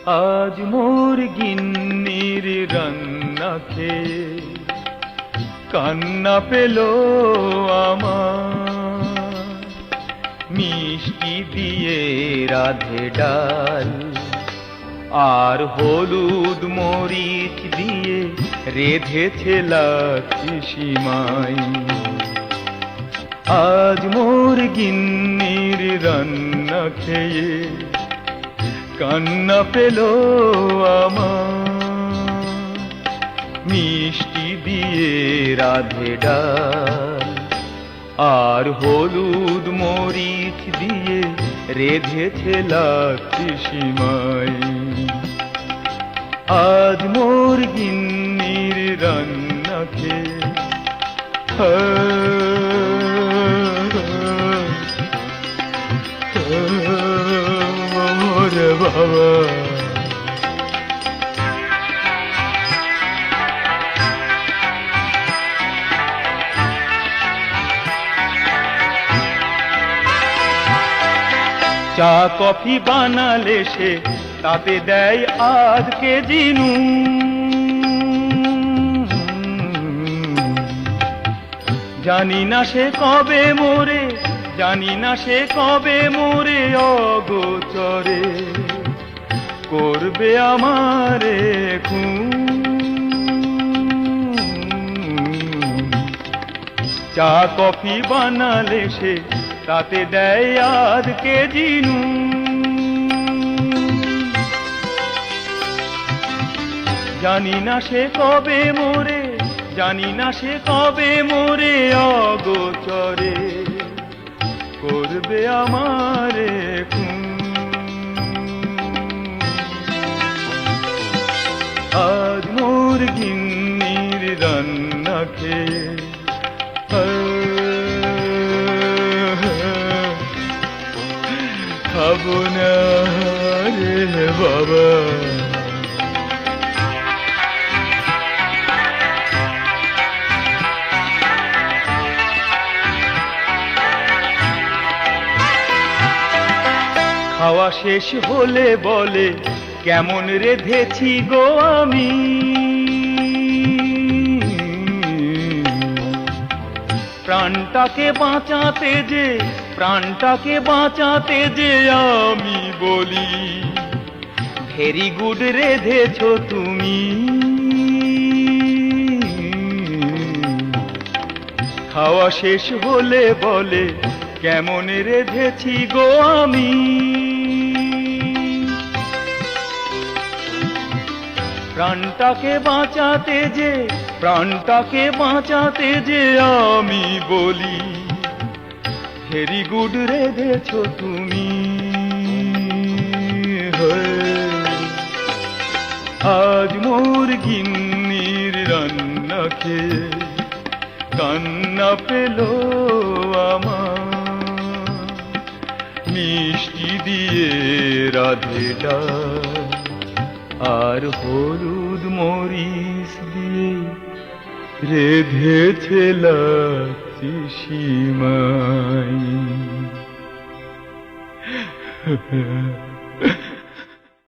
আজ মোর গিন্নির রান্না খেয়ে কান্না পেল আমার। মিষ্টি দিয়ে রাধে ডাল আর হলুদ মরিচ দিয়ে রেধেছে লাচ্ছি সিমাই। আজ মোর গিন্নির রান্না খেয়ে কান্না পেল আমার। মিষ্টি দিয়ে রাধে ডাল আর হলুদ মরিচ দিয়ে রেধেছে লাচ্ছি সিমাই। আজ মোর গিন্নির রান্না খেয়ে বাবা। চা কফি বানালে সে তাতে দেয় আধ কেজি নুন। জানি না সে কবে মোরে, জানি না সে কবে মোরে অগোচরে করবে আমারে খুন। চা কফি বানালে সে তাতে দেয় আধ কেজি নুন। জানি না সে কবে মোরে, জানি না সে কবে মোরে অগোচরে করবে আমারে খুন। আজ মোর গিন্নির রান্না খেয়ে খাবো না রে বাবা। খাওয়া শেষ হলে বলে কেমন রেধেছি গো আমি। প্রাণটাকে বাঁচাতে যে, প্রাণটাকে বাঁচাতে যে আমি বলি ভেরি গুড রেধেছো তুমি। খাওয়া শেষ হলে বলে কেমন রেধেছি গো আমি। প্রাণটাকে বাঁচাতে যে, প্রাণটাকে বাঁচাতে যে আমি বলি ভেরি গুড রেধেছো তুমি। আজ মোর গিন্নির রান্না খেয়ে কান্না পেল আমার। মিষ্টি দিয়ে রাধে ডাল আর হলুদ মরিচ দিয়ে রেধেছে লাচ্ছি সিমাই।